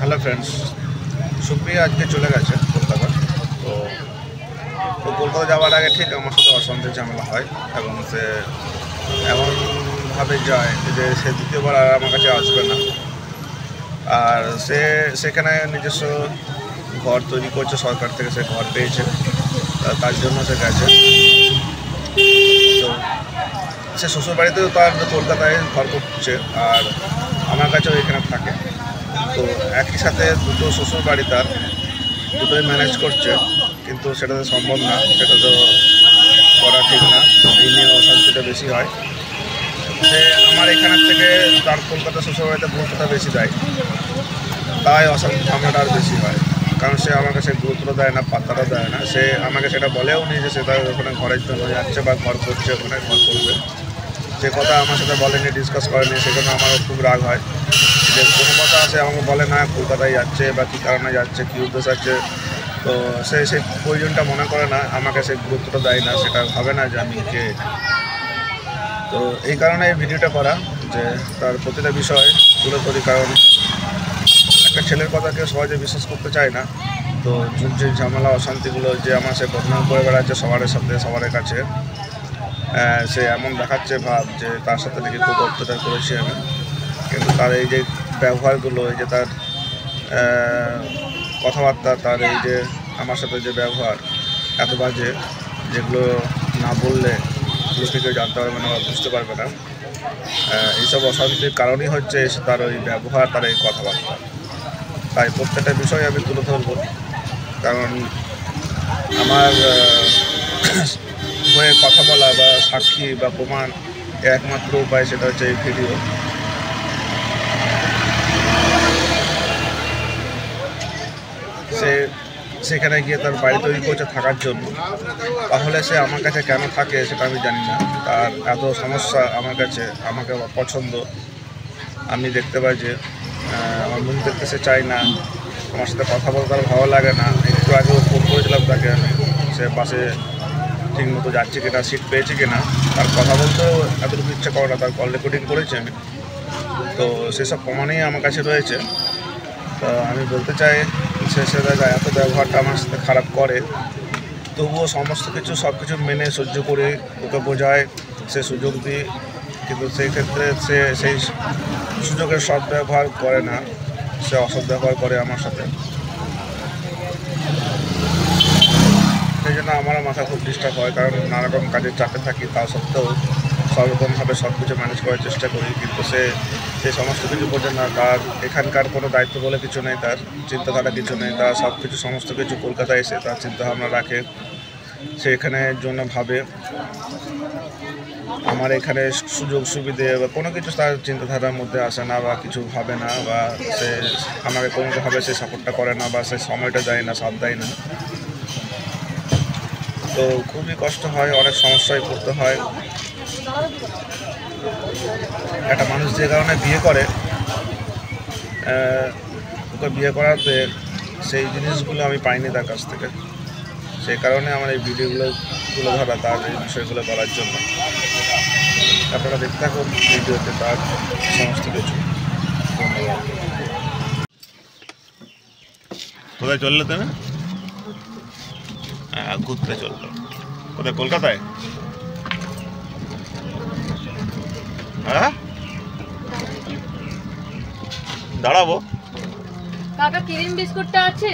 Hello friends, Supriya আজকে চলে গেছে কলকাতা। তো কলকাতা যাওয়ার আগে ঠিক আমার সাথে অশান্তি ঝামেলা হয় এবং সে এমনভাবে যায় যে সে দ্বিতীয়বার আর আমার কাছে আসবে না। আর সেখানে নিজস্ব ঘর তৈরি করছে, সরকার থেকে সে ঘর পেয়েছে, তার জন্য সে গেছে। তো সে শ্বশুরবাড়িতেও তার কলকাতায় ঘর করছে আর আমার কাছেও এখানে থাকে। তো একই সাথে দুটো শ্বশুর বাড়ি তার দুটোই ম্যানেজ করছে, কিন্তু সেটা তো সম্ভব না, সেটা তো করা ঠিক না। এই নিয়ে অশান্তিটা বেশি হয়। সে আমার এখানের থেকে তার কলকাতা শ্বশুরবাড়িতে গুরুত্বটা বেশি দেয়, তাই অশান্তি ঝামেলাটা আর বেশি হয়। কারণ সে আমার কাছে গুরুত্ব দেয় না, পাত্তাটা দেয় না। সে আমাকে সেটা বলেও নি যে সে তার ওখানে ঘরের জন্য যাচ্ছে বা ঘর করছে, ওখানে ঘর করবে। যে কথা আমার সাথে বলেনি, ডিসকাস করেনি, সেজন্য আমারও খুব রাগ হয়। যে কোনো কথা সে আমাকে বলে না কলকাতায় যাচ্ছে বা কী কারণে যাচ্ছে, কী উদ্দেশ্য আছে। তো সেই প্রয়োজনটা মনে করে না, আমাকে সেই গুরুত্বটা দেয় না, সেটা ভাবে না যে আমি কে। তো এই কারণে এই ভিডিওটা করা, যে তার প্রতিটা বিষয় তুলে ধরি। কারণ একটা ছেলের কথা কেউ সহজে বিশ্বাস করতে চায় না। তো যে ঝামেলা অশান্তিগুলো যে আমার সে বদনাম করে বেড়াচ্ছে সবার সাথে, সবার কাছে, সে এমন দেখাচ্ছে ভাব যে তার সাথে নাকি খুব অত্যাচার করেছি আমি। কিন্তু তার এই যে ব্যবহারগুলো, এই যে তার কথাবার্তা, তার এই যে আমার সাথে যে ব্যবহার এত বাজে, যেগুলো না বললে লোকে কেউ জানতে পারবে না বা বুঝতে পারবে না। এইসব অশান্তির কারণই হচ্ছে তার ওই ব্যবহার, তার এই কথাবার্তা। তাই প্রত্যেকটা বিষয় আমি তুলে ধরবো, কারণ আমার হয়ে কথা বলা বা সাক্ষী বা প্রমাণ একমাত্র উপায়, সেটা হচ্ছে এই ভিডিও। সেখানে গিয়ে তার বাড়ি তৈরি করছে থাকার জন্য, তাহলে সে আমার কাছে কেন থাকে সেটা আমি জানি না। তার এত সমস্যা আমার কাছে, আমাকে পছন্দ, আমি দেখতে পাই যে আমার মুখ দেখতে সে চায় না, আমার সাথে কথা বলতে তার ভালো লাগে না। একটু আগে ফোন করেছিলাম তাকে আমি, সে বাসে ঠিক মতো যাচ্ছে কিনা, সিট পেয়েছে কিনা, তার কথা বলতেও এতটুকু ইচ্ছা করে না। তার কল রেকর্ডিং করেছি আমি, তো সেসব প্রমাণেই আমার কাছে রয়েছে। তো আমি বলতে চাই, সে জায়গায় এত ব্যবহারটা আমার সাথে খারাপ করে, তবুও সমস্ত কিছু সব কিছু মেনে সহ্য করে ওকে বোঝায়, সে সুযোগ দিই, কিন্তু সেই ক্ষেত্রে সে সেই সুযোগের সদ্ব্যবহার করে না, সে অসদ্ব্যবহার করে আমার সাথে। সেই জন্য আমারও মাথা খুব ডিস্টার্ব হয়, কারণ নানারকম কাজের চাপে থাকি, তা সত্ত্বেও সবরকমভাবে সব কিছু ম্যানেজ করার চেষ্টা করি। কিন্তু সে সমস্ত কিছু বোঝে না। তার এখানকার কোনো দায়িত্ব বলে কিছু নেই, তার চিন্তাধারা কিছু নেই। তার সব কিছু সমস্ত কিছু কলকাতায় এসে তার চিন্তাভাবনা রাখে, সে এখানের জন্য ভাবে। আমার এখানে সুযোগ সুবিধে বা কোনো কিছু তার চিন্তাধারার মধ্যে আসে না, বা কিছু ভাবে না, বা সে আমাকে কোনোভাবে সে সাপোর্টটা করে না, বা সে সময়টা দেয় না, সাথ দেয় না। তো খুবই কষ্ট হয়, অনেক সমস্যায় পড়তে হয়। একটা মানুষ যে কারণে বিয়ে করে, ওকে বিয়ে করাতে সেই জিনিসগুলো আমি পাইনি তার কাছ থেকে। সেই কারণে আমার এই ভিডিওগুলো তুলে ধরা, তার এই বিষয়গুলো করার জন্য। আপনারা দেখতে থাকুন ভিডিওতে তার সমস্ত কিছু। ধন্যবাদ। কোথায় চললে তুমি? ঘুরতে চললো। কোথায়? কলকাতায়? হ্যাঁ, দাঁড়াবো। কাকা ক্রিম বিস্কুটটা আছে?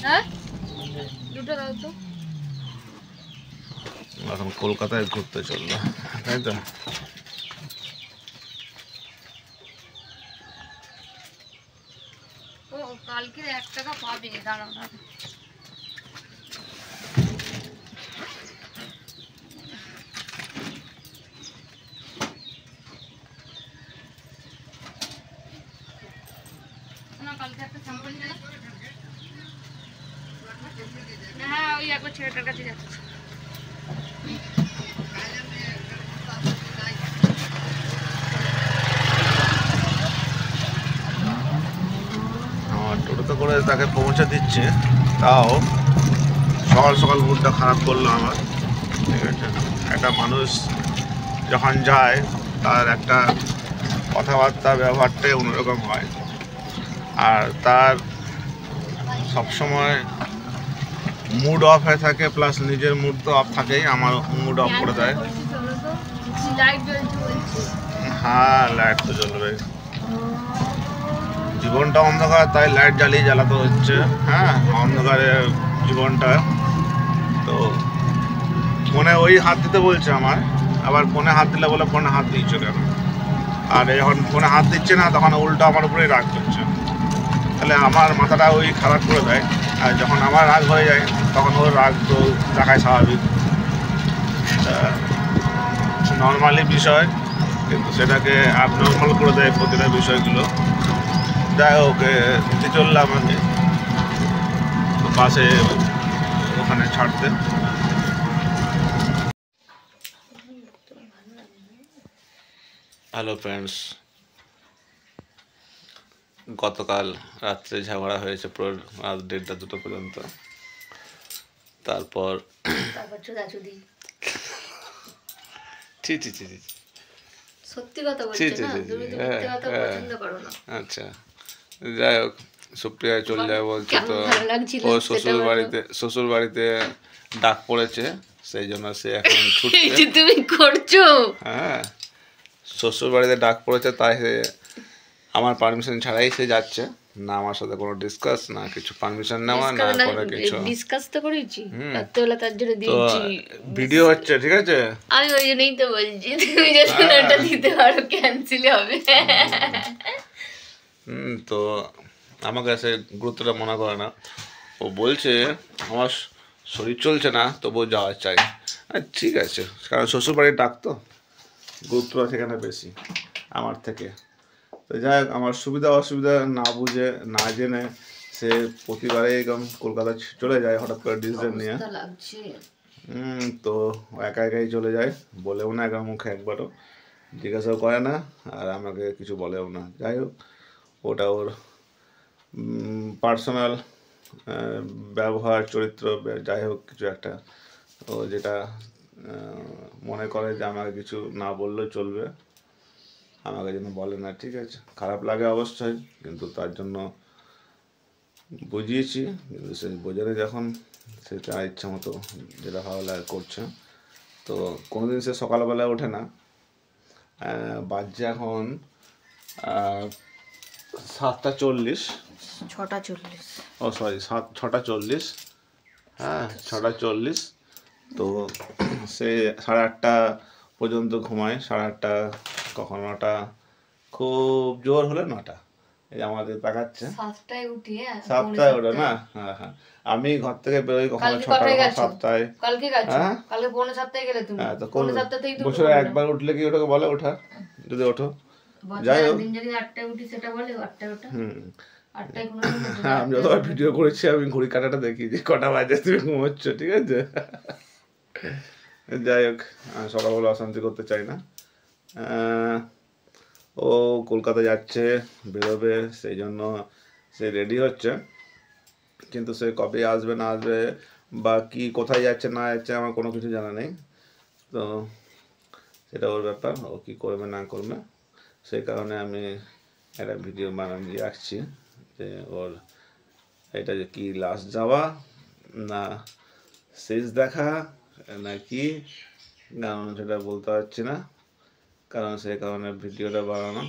হ্যাঁ, দুটো দাও তো। এখন কলকাতায় ঘুরতে চললো, তাই তো? ও কালকে 1 টাকা পাবে, দাঁড়াও না। কালকে একটা স্যাম্পল নিয়ে হ্যাঁ, ওই একবার ছেলেটার কাছে যাচ্ছে। টোটোতে করে তাকে পৌঁছে দিচ্ছে, তাও সকাল সকাল মুডটা খারাপ করলো আমার। ঠিক আছে, একটা মানুষ যখন যায় তার একটা কথাবার্তা ব্যবহারটাই অন্যরকম হয়। আর তার সবসময় মুড অফ হয়ে থাকে, প্লাস নিজের মুড তো অফ থাকেই, আমার মুড অফ করে দেয়। লাইট জ্বলছে বলছে। হ্যাঁ, লাইট তো জ্বলবে, জীবনটা অন্ধকার, তাই লাইট জ্বালাতে হচ্ছে। হ্যাঁ, অন্ধকারে জীবনটা। তো ফোনে ওই হাত দিতে বলছে আমার, আবার ফোনে হাত দিলে বলে ফোনে হাত দিচ্ছ কেন, আর যখন ফোনে হাত দিচ্ছে না তখন উল্টো আমার উপরেই রাগ করছে। তাহলে আমার মাথাটা ওই খারাপ করে দেয়, আর যখন আমার রাগ হয়ে যায় তখন ওর রাগ তো দেখায় স্বাভাবিক, নর্মালি বিষয়, কিন্তু সেটাকে অ্যাবনর্মাল করে দেয় প্রতিটা বিষয়গুলো। যাই হোক, দিতে চললাম আমি বাসে ওখানে ছাড়তে। হ্যালো ফ্রেন্ডস, গতকাল রাত্রে ঝগড়া হয়েছে পুরো রাত 1:30-2টো পর্যন্ত। তারপর চোদাচুদি। ছি ছি ছি ছি, সত্যি কথা বলছো না, তুমি তো মিথ্যে কথা পছন্দ করো না। আচ্ছা, যাই হোক, সুপ্রিয়া চলে যাবে বলছে, তো ও শ্বশুর বাড়িতে ডাক পড়েছে, সেই জন্য সে এখন ছুটছে। তুমি করছো? হ্যাঁ, শ্বশুর বাড়িতে ডাক পড়েছে, তাই সে আমার পারমিশন ছাড়াই সে যাচ্ছে, না আমার সাথে কোনো ডিসকাস, না কিছু পারমিশন নেওয়া, না কোনো কিছু। ডিসকাস তো করেছি রাত্রেবেলা, তার জন্য দিয়েছি। ভিডিও হচ্ছে, ঠিক আছে, আমি ওই জন্যই তো বলছি, তুমি যদি ওটা দিতে পারো ক্যান্সেল হবে। তো আমাকে সে গুরুত্বটা মনে করে না, ও বলছে আমার শরীর চলছে না, তবুও যাওয়া চাই। ঠিক আছে, কারণ শ্বশুর বাড়ির ডাক তো গুরুত্বটা সেখানে বেশি আমার থেকে। তো যাই হোক, আমার সুবিধা অসুবিধা না বুঝে না জেনে সে প্রতিবারে এরকম কলকাতা চলে যায় হঠাৎ করে ডিসিশন নিয়ে। তো একা একাই চলে যায়, বলেও না একা মুখে একবারও, জিজ্ঞাসাও করে না, আর আমাকে কিছু বলেও না। যাই হোক, ওটা ওর পার্সোনাল ব্যবহার, চরিত্র, যাই হোক কিছু একটা, ও যেটা মনে করে যে আমাকে কিছু না বললেও চলবে, আমাকে যেন বলে না, ঠিক আছে। খারাপ লাগে অবশ্যই, কিন্তু তার জন্য বুঝিয়েছি, কিন্তু সে বোঝারে যখন সে তার ইচ্ছা মতো যেটা ভালো লাগে করছে। তো কোনোদিন সে সকালবেলায় ওঠে না, বাজছে এখন 7:40, 6:40, ও সরি 6:40, হ্যাঁ 6:40। তো সে 8:30 পর্যন্ত ঘুমায়, 8:30, কখন 9টা, খুব জোর হলে 9টা, এই আমাদের দেখাচ্ছে 7টায় উঠি। 7টায় ওঠে না? হ্যাঁ হ্যাঁ, আমি ঘর থেকে বেরোই কখনো 6টা, 7টায়। কালকে গেছো? কালকে 6:45 গেলে তুমি? হ্যাঁ, তো 7:45 তো বছরে একবার উঠলে কি ওটাকে বলে ওঠা, যদি ওঠো? যাই হোক, দিন যদি 8টায় উঠি সেটা বলে 8টায় ওঠা। 8টায় কোনো হ্যাঁ, আমি যতবার ভিডিও করেছি আমি ঘড়ি কাঁটাটা দেখি যে কটা বাজে তুমি ঘুমোচ্ছ, ঠিক আছে। যাই হোক, সকালবেলা অশান্তি করতে চাই না। ও কলকাতা যাচ্ছে, বেরোবে, সেই জন্য সে রেডি হচ্ছে, কিন্তু সে কবে আসবে না আসবে বা কি কোথায় যাচ্ছে না যাচ্ছে আমার কোনো কিছু জানা নেই। তো সেটা ওর ব্যাপার, ও কী করবে না করবে, সেই কারণে আমি একটা ভিডিও বানিয়ে রাখছি যে ওর এটা যে কি লাস্ট যাওয়া না শেষ দেখা না কি, কারণ সেটা বলতে পারছি না, কারণ সেই কারণে ভিডিওটা বানানো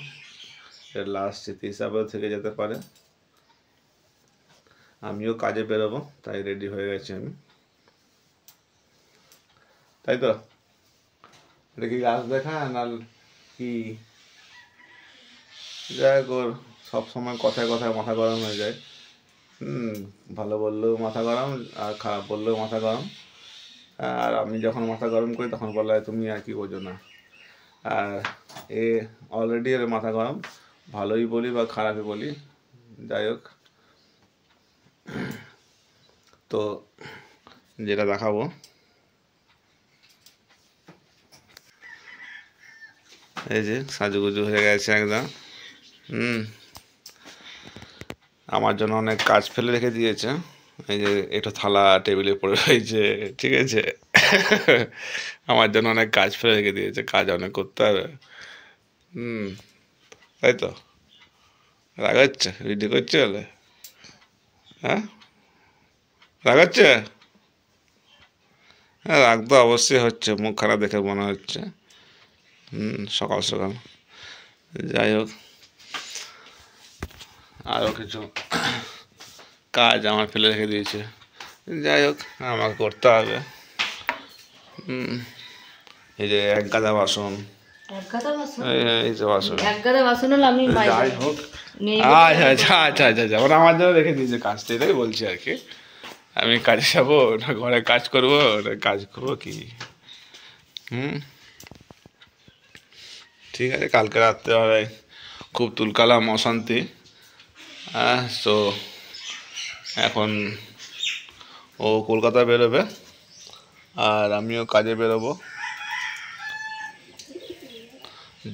লাস্ট স্মৃতি হিসাবেও থেকে যেতে পারে। আমিও কাজে বেরোবো, তাই রেডি হয়ে গেছি আমি, তাই তো। এটা কি লাস্ট দেখা না কি? যাই হোক, ওর সবসময় কথায় কথায় মাথা গরম হয়ে যায়। ভালো বললেও মাথা গরম, আর খারাপ বললেও মাথা গরম, আর আমি যখন মাথা গরম করি তখন বলা হয় তুমি আর কি বোঝো না। আর এ অলরেডি এর মাথা গরম, ভালোই বলি বা খারাপই বলি, যাই হোক। তো যেটা দেখাবো, এই যে সাজুগুজু হয়ে গেছে একদম। আমার জন্য অনেক কাজ ফেলে রেখে দিয়েছে, এই যে একটু থালা টেবিলে পড়ে রয়েছে, ঠিক আছে। আমার জন্য অনেক কাজ ফেলে রেখে দিয়েছে, কাজ অনেক করতে হবে, তাই তো। রাগ হচ্ছে ভিডিও করছে বলে? হ্যাঁ, রাগ হচ্ছে? হ্যাঁ, রাগ তো অবশ্যই হচ্ছে, মুখ খারাপ দেখে মনে হচ্ছে। সকাল সকাল। যাই হোক, আরও কিছু কাজ আমার ফেলে রেখে দিয়েছে। যাই হোক, আমাকে করতে হবে। এই যে এক গাদা বাসন, এই যে বাসন, যাই হোক। আচ্ছা আচ্ছা আচ্ছা আচ্ছা আচ্ছা, ওরা আমার জন্য রেখে দিয়েছে কাজটা, এটাই বলছি আর কি। আমি কাজে যাবো না ঘরে কাজ করবো, না কাজ করবো কি? ঠিক আছে, কালকে রাত্রে হয় খুব তুলকালাম অশান্তি। তো এখন ও কলকাতা বেরোবে আর আমিও কাজে বেরোবো।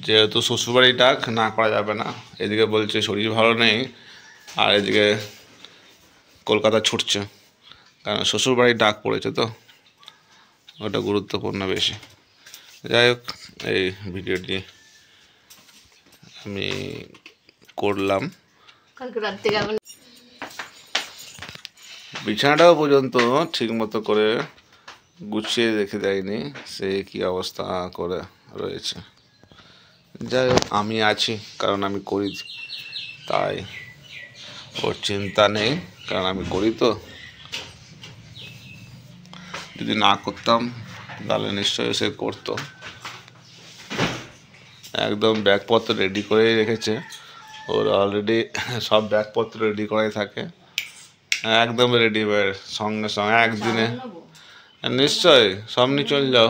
যেহেতু শ্বশুরবাড়ি ডাক না করা যাবে না, এদিকে বলছে শরীর ভালো নেই, আর এদিকে কলকাতা ছুটছে, কারণ শ্বশুরবাড়ির ডাক পড়েছে, তো ওটা গুরুত্বপূর্ণ বেশি। যাই হোক, এই ভিডিওটি আমি করলাম। বিছানাটাও পর্যন্ত ঠিক মতো করে গুছিয়ে রেখে দেয়নি, সে কি অবস্থা করে রয়েছে। যাই হোক, আমি আছি কারণ আমি করি, তাই ওর চিন্তা নেই, কারণ আমি করি। তো যদি না করতাম তাহলে নিশ্চয়ই সে করতো। একদম ব্যাগপত্র রেডি করেই রেখেছে, ওর অলরেডি সব ব্যাগপত্র রেডি করাই থাকে, একদম রেডিমেড, সঙ্গে সঙ্গে একদিনে। নিশ্চয়ই, সব নিয়ে চলে যাও।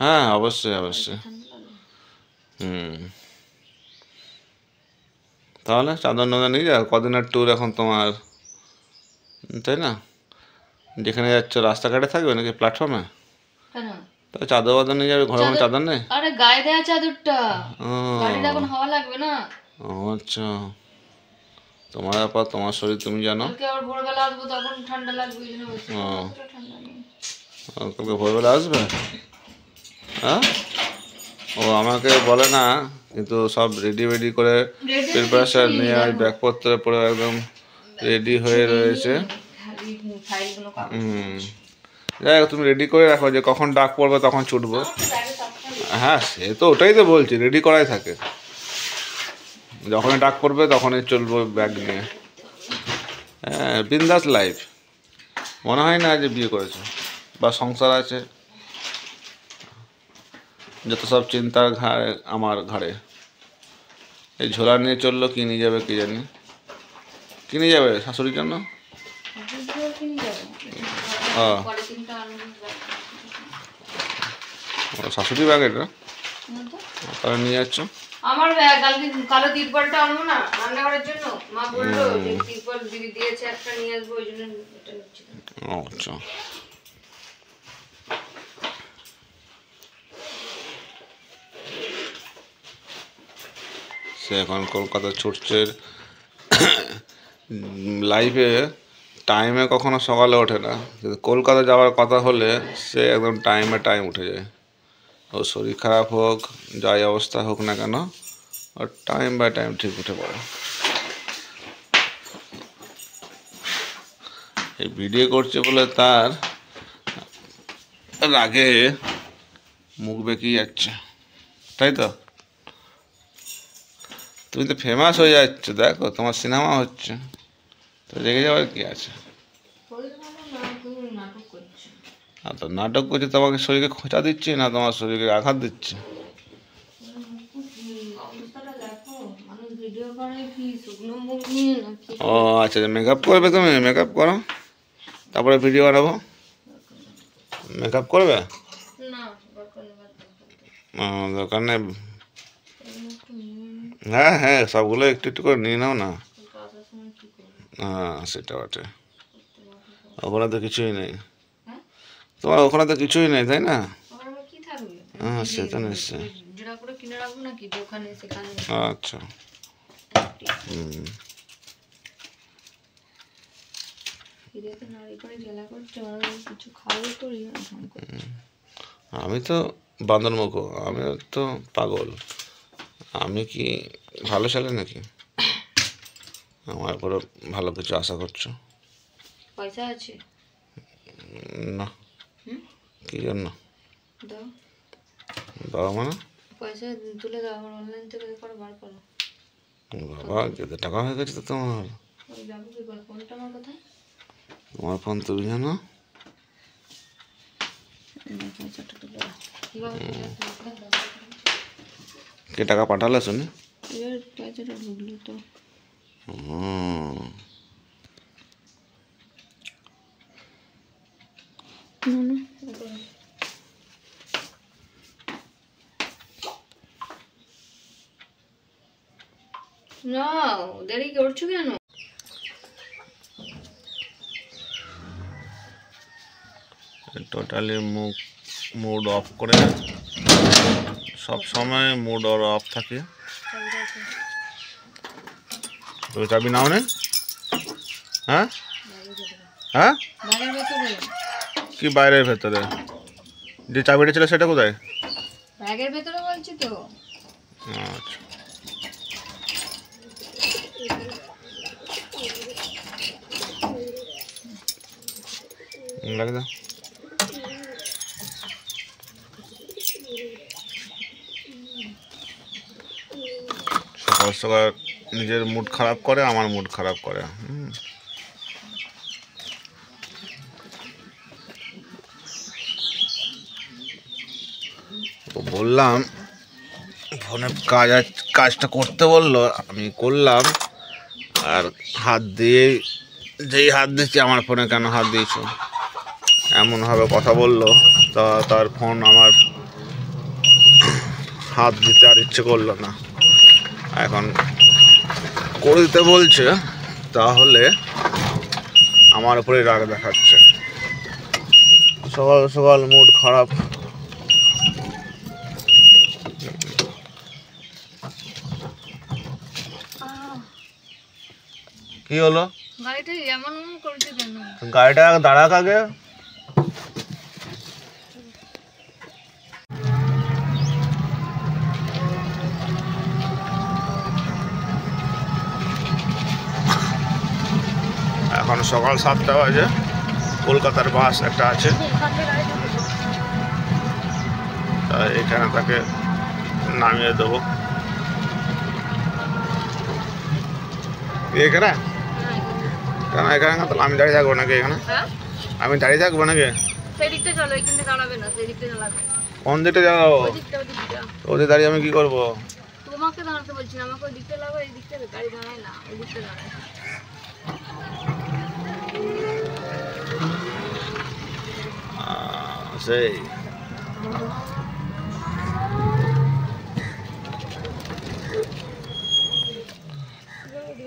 হ্যাঁ, অবশ্যই অবশ্যই। তাহলে চাদর নাদর নিয়ে যাও, কদিনের ট্যুর এখন তোমার, তাই না? যেখানে যাচ্ছ রাস্তাঘাটে থাকবে নাকি প্ল্যাটফর্মে? তাহলে চাদর বাদর নিয়ে যাবে, ঘরে কোনো চাদর নেই? আরে গায়ে দেওয়া চাদরটা, গাড়িতে এখন হাওয়া লাগবে না। ও আচ্ছা, তোমার ব্যাপার, তোমার শরীর তুমি জানো। আবার ভোরবেলা আসবো, তখন ঠান্ডা লাগবে, এই জন্য বলছি। ঠান্ডা নেই, কালকে ভোরবেলা আসবে? হ্যাঁ, ও আমাকে বলে না, কিন্তু সব রেডি করে প্রিপারেশন নিয়ে ব্যাগপত্র পরে একদম রেডি হয়ে রয়েছে। যাই হোক, তুমি রেডি করে রাখো, যে কখন ডাক পড়বে তখন ছুটবো। হ্যাঁ, সে তো ওটাই তো বলছি, রেডি করাই থাকে, যখনই ডাক পড়বে তখনই চলবো ব্যাগ নিয়ে। হ্যাঁ, বিন্দাস লাইফ। মনে হয় না যে বিয়ে করেছে বা সংসার আছে, যত সব চিন্তার ঘাড়ে আমার ঘাড়ে। এই ঝোলা নিয়ে চললো, কি নিয়ে যাবে কি জানি, কি নিয়ে যাবে শাশুড়ির জন্য? শাশুড়ি ব্যাগ এটা, তাহলে নিয়ে যাচ্ছ? আমার ব্যাগ কালকে কালো তিরপলটা আনবো না রান্নাঘরের জন্য, মা বললো যে তিরপল দিদি দিয়েছে একটা, নিয়ে আসবো, ওই জন্য এটা নিচ্ছি। আচ্ছা, সে এখন কলকাতা ছুটছে। লাইফে টাইমে কখনো সকালে ওঠে না, কিন্তু কলকাতা যাওয়ার কথা হলে সে একদম টাইম উঠে যায়। ও শরীর খারাপ হোক, যাই অবস্থা হোক না কেন, আর টাইম বাই টাইম ঠিক উঠে পড়ে। এই ভিডিও করছে বলে তার রাগে মুখ বেঁকিয়ে যাচ্ছে, তাই তো? তুমি তো ফেমাস হয়ে যাচ্ছ, দেখো তোমার সিনেমা হচ্ছে, তো রেগে যাওয়ার কি আছে? আর তো নাটক করছে, তোমাকে শরীরকে খোঁচা দিচ্ছে না তোমার শরীরকে আঘাত দিচ্ছে? ও আচ্ছা, মেকআপ করবে তুমি? মেকআপ করো, তারপরে ভিডিও বানাবো। মেকআপ করবে? দরকার নেই। হ্যাঁ হ্যাঁ, সবগুলো একটু একটু করে নিয়ে নাও না। হ্যাঁ, সেটা বটে, ওখানে তো কিছুই নেই, তোমার ওখানে তো কিছুই নেই, তাই না? হ্যাঁ, সেটা নিশ্চয়। আচ্ছা, আমি তো বান্দরমুখ, আমি তো পাগল, আমি কি ভালো ছেলে নাকি? আমার উপরে ভালো কিছু আশা করছো? পয়সা আছে? না। কি জন্য? দাও। দাও মানে? পয়সা তুলে দাও, আমার অনলাইন থেকে করে বার করো। বাবা যেতে টাকা হয়ে গেছে তো তোমার। ওই যাবো কি করে? ফোনটা আমার কোথায়? তোমার ফোন তুমি জানো? পয়সাটা তুলে দাও। কীভাবে কে টাকা পাঠালে শুনি? এবার পয়সাটা ঢুকলো তো। না দেরি করছো কেন? টোটালি মুড অফ করে, সব সময় মুড অফ থাকে। তুমি চাবি নাও না? হ্যাঁ হ্যাঁ, বাইরের ভেতরে। কি বাইরের ভেতরে? যে চাবিটা ছিল সেটা কোথায়? ব্যাগের ভেতরে বলছি তো। আচ্ছা, লাগে দাও। সকাল সকাল নিজের মুড খারাপ করে, আমার মুড খারাপ করে। বললাম ফোনে কাজটা করতে বললো, আমি করলাম, আর হাত দিয়ে যেই হাত দিচ্ছি, আমার ফোনে কেন হাত দিয়েছো এমনভাবে কথা বললো। তা তার ফোন আমার হাত দিতে আর ইচ্ছে করলো না। এখন করে দিতে বলছে, তাহলে আমার উপরে রাগ দেখাচ্ছে। সকাল সকাল মুড খারাপ। কি হলো? গাড়িটা এমন করছে কেন? গাড়িটা দাঁড়াক আগে। এখন সকাল 7টা বাজে। কলকাতার বাস একটা আছে, তাই এখানে তাকে নামিয়ে দেবো। এখানে কেন? এখানে তাহলে আমি দাঁড়িয়ে থাকবো নাকি? এখানে আমি দাঁড়িয়ে থাকবো নাকি? সেই দিকটা চলো, এখানে দাঁড়াবে না, সেই দিকটা দাঁড়াবে। কোন দিকটা যাবো? ওই দিকটা, ওই দিকটা। ওদের দাঁড়িয়ে আমি কি করবো? তোমাকে দাঁড়াতে বলছি না, আমাকে ওই দিকটা লাগো। এই দিকটা গাড়ি দাঁড়ায় না, ওই দিকটা দাঁড়ায়। সেই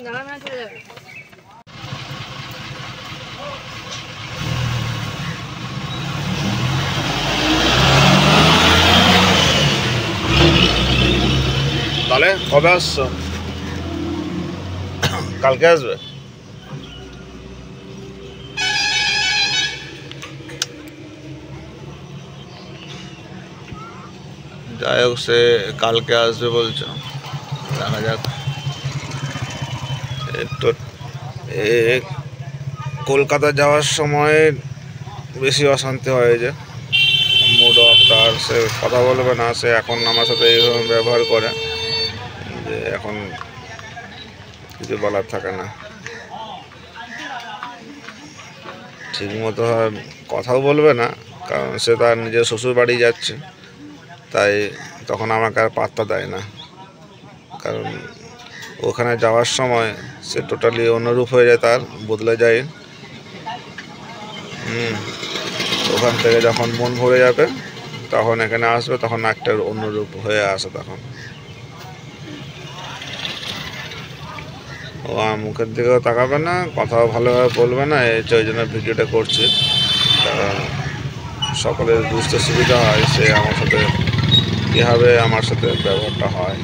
দাঁড়াবে না, চলে যাবে। তাহলে কবে আসছো? কালকে আসবে? যাই হোক, সে কালকে আসবে বলছো, দেখা যাক। একটু কলকাতা যাওয়ার সময় বেশি অশান্তি হয়, যে মুড অফ। তার সে কথা বলবে না, সে এখন আমার সাথে এইভাবে ব্যবহার করে যে এখন কিছু বলার থাকে না। ঠিক মতো কথাও বলবে না, কারণ সে তার নিজের শ্বশুর বাড়ি যাচ্ছে, তাই তখন আমাকে আর পাত্তা দেয় না। কারণ ওখানে যাওয়ার সময় সে টোটালি অন্যরূপ হয়ে যায়, তার বদলে যায়। ওখান থেকে যখন মন ভরে যাবে, তখন এখানে আসবে, তখন একটা অন্যরূপ হয়ে আসে। তখন ও আমার মুখের দিকেও তাকাবে না, কথাও ভালোভাবে বলবে না। ওই জন্য ভিডিওটা করছি, কারণ সকলের বুঝতে সুবিধা হয় সে আমার সাথে কীভাবে আমার সাথে ব্যবহারটা হয়।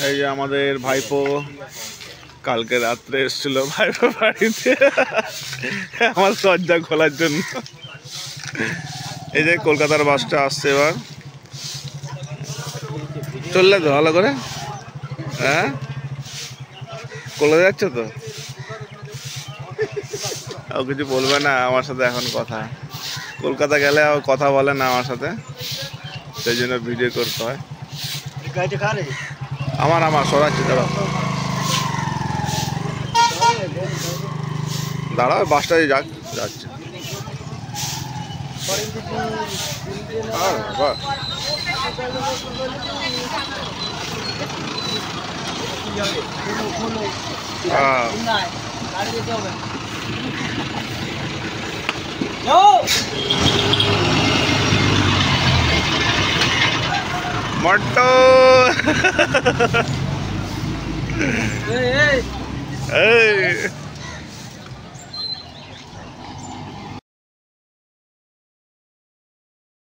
এই যে আমাদের ভাইপো কালকে রাত্রে এসেছিল ভাইপো বাড়িতে আমার দরজা খোলার জন্য। এই যে কলকাতার বাসটা আসছে, এবার চললে তো ভালো করে। হ্যাঁ কলেজে যাচ্ছ তো? ও কিছু বলবে না আমার সাথে এখন কথা? কলকাতা গেলে ও কথা বলে না আমার সাথে, সেই জন্য ভিডিও করতে হয়। আমার সরাচ্ছি, দাঁড়াও দাঁড়াও, বাসটাই যাচ্ছে। মট্টো এই